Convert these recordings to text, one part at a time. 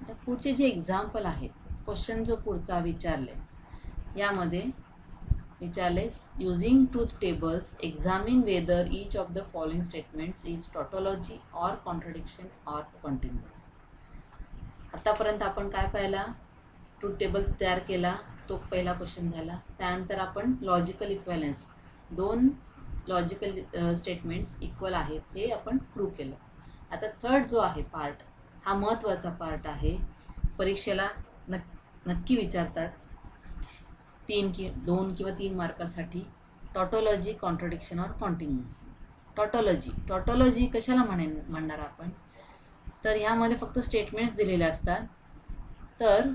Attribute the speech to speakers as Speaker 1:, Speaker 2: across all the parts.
Speaker 1: आता पुढचे जे एक्झाम्पल आहेत, क्वेश्चन जो पुढचा विचारले यामध्ये विचारले using truth tables examine whether each of the following statements is tautology or contradiction or कॉन्टिन्युअस. आतापर्यंत आपण काय पाहिला, ट्रूथ टेबल तयार केला, तो पहिला क्वेश्चन झाला. त्यानंतर आपण लॉजिकल इक्वॅलन्स, दोन लॉजिकल स्टेटमेंट्स इक्वल आहेत हे आपण प्रूव्ह केलं. आता थर्ड जो आहे पार्ट, हा महत्त्वाचा पार्ट आहे. परीक्षेला नक्की विचारतात 2 किंवा 3 मार्कासाठी. टॉटोलॉजी, कॉन्ट्रडिक्शन और कॉन्टिन्युअस. टॉटोलॉजी कशाला म्हणणार आपण, तर ह्यामध्ये फक्त स्टेटमेंट्स दिलेले असतात. तर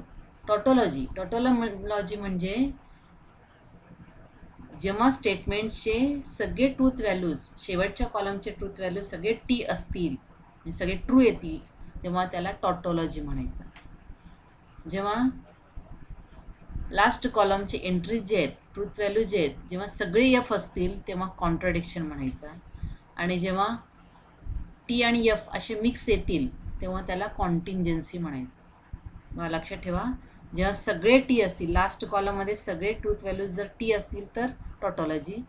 Speaker 1: टॉटोलॉजी म्हणजे जेव्हा स्टेटमेंट्सचे सगळे ट्रूथ व्हॅल्यूज, शेवटच्या कॉलमचे ट्रूथ व्हॅल्यूज सगळे टी असतील, म्हणजे सगळे ट्रू येतील, तेव्हा त्याला टॉटोलॉजी म्हणायचं. जेव्हा लास्ट कॉलमचे एंट्रीज जे आहेत, ट्रूथ व्हॅल्यू जे आहेत, जेव्हा सगळे एफ असतील तेव्हा कॉन्ट्रडिक्शन म्हणायचा. आणि जेव्हा टी आणि एफ असे मिक्स येतील तेव्हा त्याला कॉन्टिंजन्सी म्हणायचं. मग लक्षात ठेवा, जेव्हा सगळे टी असतील, लास्ट कॉलममध्ये सगळे ट्रूथ व्हॅल्यूज जर टी असतील तर टॉटोलॉजी,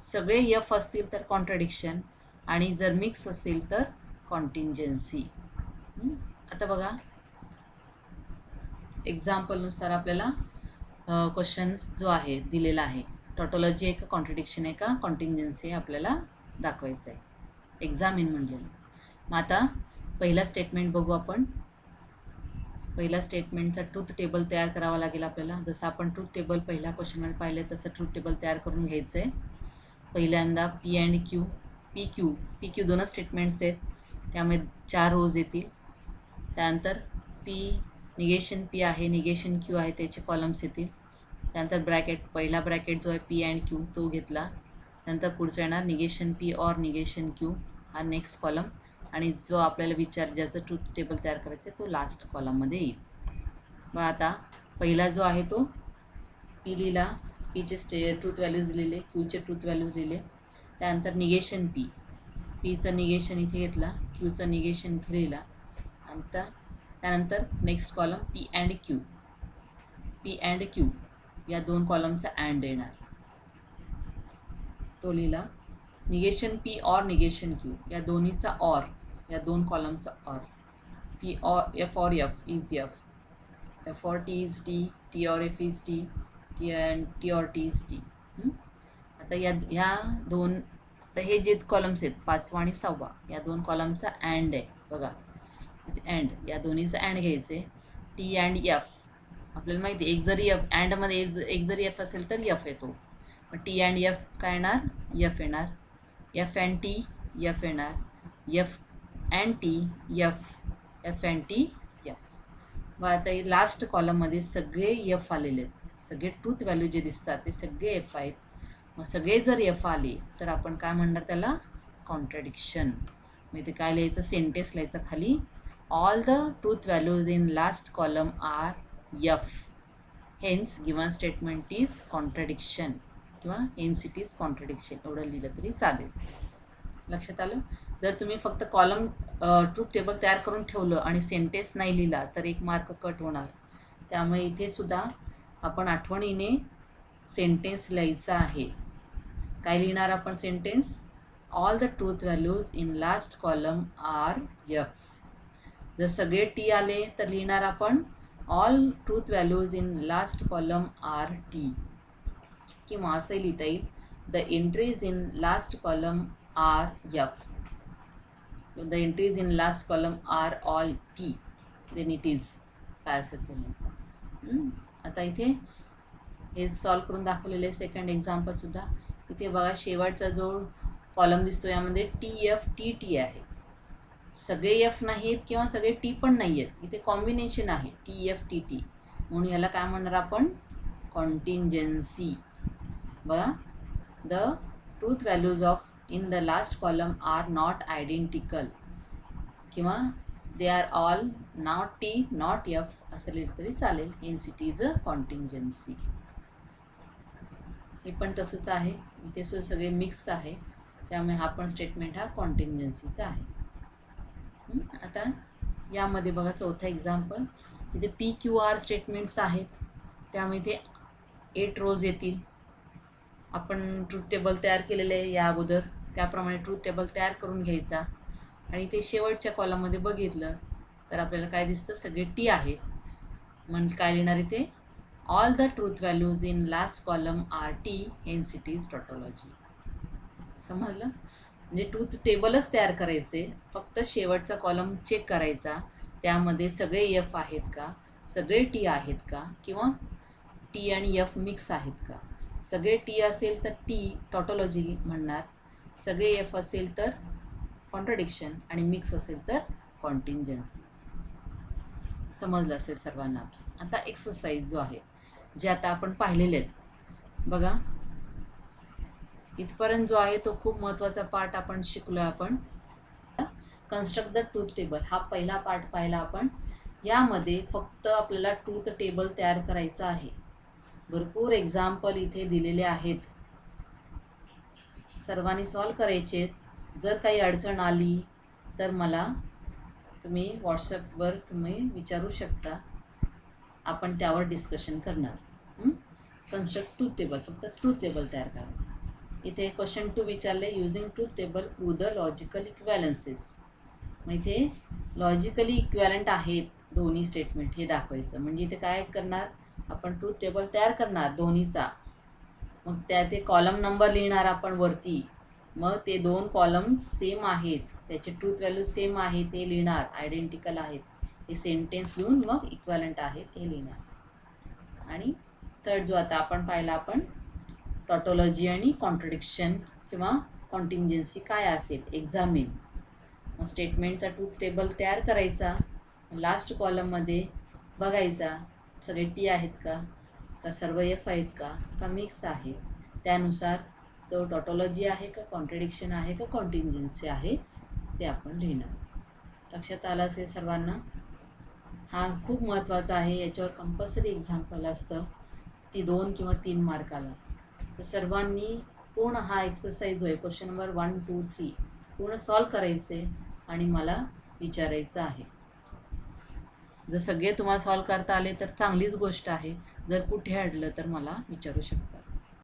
Speaker 1: सगळे एफ असतील तर कॉन्ट्रडिक्शन, आणि जर मिक्स असेल तर कॉन्टिंजन्सी. आता बघा, एक्झाम्पलनुसार आपल्याला क्वेश्चन्स जो आहे दिलेला आहे, टॉटोलॉजी आहे का कॉन्ट्रडिक्शन आहे का कॉन्टिंजन्सी आपल्याला दाखवायचं आहे. एक्झामिन म्हणलेलं. मग आता पहिला स्टेटमेंट बघू आपण. पहिला स्टेटमेंटचा ट्रूथ टेबल तयार करावा लागेल आपल्याला. जसं आपण ट्रूथ टेबल पहिल्या क्वेश्चनमध्ये पाहिलं तसं ट्रूथ टेबल तयार करून घ्यायचं आहे. पहिल्यांदा P and Q, P Q दोनच स्टेटमेंट्स आहेत, त्यामुळे 4 रोज येतील. त्यानंतर पी निगेशन पी आहे, निगेशन क्यू आहे, त्याचे कॉलम्स येतील. त्यानंतर ब्रॅकेट, पहिला ब्रॅकेट जो आहे पी अँड क्यू तो घेतला. नंतर पुढचा येणार negation P or negation Q, हा नेक्स्ट कॉलम. आणि जो आपल्याला ज्याचं ट्रूथ टेबल तयार करायचं आहे तो लास्ट कॉलममध्ये येईल. मग आता पहिला जो आहे तो पी लिहिला, पीचे ट्रूथ व्हॅल्यूज लिहिले, क्यूचे ट्रूथ व्हॅल्यूज लिहिले. त्यानंतर निगेशन पीचं निगेशन इथे घेतला, क्यूचं निगेशन इथे लिहिला. त्यानंतर next column P and Q या 2 कॉलमचा अँड येणार, तो लिहिला. Negation P or negation Q या दोन्हीचा ऑर, या 2 कॉलमचा or. P or F or F is F or T is T or F is T or T is T. आता ह्या 2, तर हे जे कॉलम्स आहेत 5वा आणि 6वा, या 2 कॉलमचा अँड आहे बघा, अँड, या दोन्हीचं अँड घ्यायचे. टी अँड एफ आपल्याला माहिती आहे, एक जरी एफ अँडमध्ये एक जरी एफ असेल तर एफ येतो. मग टी अँड एफ काय येणार, एफ येणार. एफ अँड टी एफ येणार. F and T F, F and T F. मग आता लास्ट कॉलममध्ये सगळे एफ आलेले आहेत, सगळे ट्रूथ व्हॅल्यू जे दिसतात ते सगळे एफ आहेत. मग सगळे जर एफ आले तर आपण काय म्हणणार त्याला, कॉन्ट्रडिक्शन. मग इथे काय लिहायचं, सेंटेन्स लिहायचं खाली, all the truth values in last column are F, hence given statement is contradiction, किंवा हेन्स इट इज कॉन्ट्रडिक्शन, एवढं लिहिलं तरी चालेल. लक्षात आलं. जर तुम्ही फक्त कॉलम ट्रूथ टेबल तयार करून ठेवलं आणि सेंटेन्स नाही लिहिला तर 1 मार्क कट होणार. त्यामुळे इथे सुद्धा आपण आठवणीने सेंटेन्स लिहायचा आहे. काय लिहिणार आपण sentence, all the truth values in last column are F. जर सगळे टी आले तर लिहिणार आपण all truth values in last column are T. किंवा असंही लिहिता येईल, the entries in last column are F, the entries in last column are all T, then it is, काय असेल ते लिहायचं. आता इथे हे सॉल्व करून दाखवलेलं आहे सेकंड एक्झाम्पलसुद्धा. इथे बघा, शेवटचा जो कॉलम दिसतो यामध्ये टी एफ टी टी आहे. सगळे एफ नाहीत किंवा सगळे टी पण नाही आहेत, इथे कॉम्बिनेशन आहे टी एफ टी टी, म्हणून ह्याला काय म्हणणार आपण, कॉन्टिंजन्सी. बघा, the truth values of in the last column are not identical, किंवा they are all not T not F असं लिहिलं तरी चालेल, hence it is a contingency. हे पण तसंच आहे, इथे सुद्धा सगळे मिक्स आहे, त्यामुळे हा पण स्टेटमेंट हा कॉन्टिंजन्सीचा आहे. आता यामध्ये बघा चौथा एक्झाम्पल, इथे PQR स्टेटमेंट्स आहेत, त्यामुळे इथे 8 रोज येतील. आपण ट्रूथ टेबल तयार केलेले आहे या अगोदर, त्याप्रमाणे ट्रूथ टेबल तयार करून घ्यायचा. आणि ते शेवटच्या कॉलममध्ये बघितलं तर आपल्याला काय दिसतं, सगळे टी आहेत. म्हणजे काय लिहिणार इथे, all the truth values in last column are T hence it is tautology. समजलं? म्हणजे ट्रूथ टेबलच तयार करायचे, फक्त शेवटचा कॉलम चेक करायचा, त्यामध्ये सगळे एफ आहेत का, सगळे टी आहेत का, किंवा टी आणि एफ मिक्स आहेत का. सगळे टी असेल तर टी टॉटॉलॉजी म्हणणार, सगळे एफ असेल तर कॉन्ट्रडिक्शन, आणि मिक्स असेल तर कॉन्टिंजन्सी. समजलं असेल सर्वांना. आता एक्सरसाइज जो आहे, जे आता आपण पाहिलेले आहेत बघा, इथपर्यंत जो आहे तो खूप महत्त्वाचा पार्ट आपण शिकलो. आपण कन्स्ट्रक्ट द ट्रूथ टेबल हा पहिला पार्ट पाहिला आपण. यामध्ये फक्त आपल्याला ट्रूथ टेबल तयार करायचं आहे. भरपूर एक्झाम्पल इथे दिलेले आहेत, सर्वांनी सॉल्व करायचे. जर काही अडचण आली तर मला तुम्ही व्हॉट्सॲपवर विचारू शकता, आपण त्यावर डिस्कशन करणार. कन्स्ट्रक्ट ट्रूथ टेबल, फक्त ट्रूथ टेबल तयार करायचं. इथे क्वेश्चन 2 विचारले, using truth table prove the logical equivalences. मग इथे लॉजिकली इक्वॅलंट आहेत दोन्ही स्टेटमेंट हे दाखवायचं. म्हणजे इथे काय करणार, आपण ट्रूथ टेबल तयार करणार दोन्हीचा, मग त्या ते कॉलम नंबर लिहिणार आपण वरती, मग ते 2 कॉलम्स सेम आहेत, त्याचे ट्रूथ व्हॅल्यू सेम आहे ते लिहिणार, आयडेंटिकल आहेत हे सेंटेन्स लिहून, मग इक्वॅलंट आहेत हे लिहिणार. आणि थर्ड जो आता आपण पाहिला, आपण टॉटॉलॉजी आणि कॉन्ट्रडिक्शन किंवा कॉन्टिंजन्सी काय असेल एक्झामिन. मग स्टेटमेंटचा ट्रूथ टेबल तयार करायचा, लास्ट कॉलममध्ये बघायचा सगळे टी आहेत का सर्व एफ आहेत का मिक्स आहे, त्यानुसार तो टॉटॉलॉजी आहे का, कॉन्ट्रडिक्शन आहे का, कॉन्टिंजन्सी आहे ते आपण लिहिणार. लक्षात आलं असेल सर्वांना. हा खूप महत्त्वाचा आहे, याच्यावर कंपल्सरी एक्झाम्पल असतं, ती 2 किंवा 3 मार्काला. तर सर्वांनी पूर्ण हा एक्सरसाइज होय क्वेश्चन नंबर 1, 2, 3 पूर्ण सॉल्व करायचे आणि मला विचारायचं आहे. जर सगळे तुम्हाला सॉल्व करता आले तर चांगलीच गोष्ट आहे, जर कुठे अडलं तर मला विचारू शकता.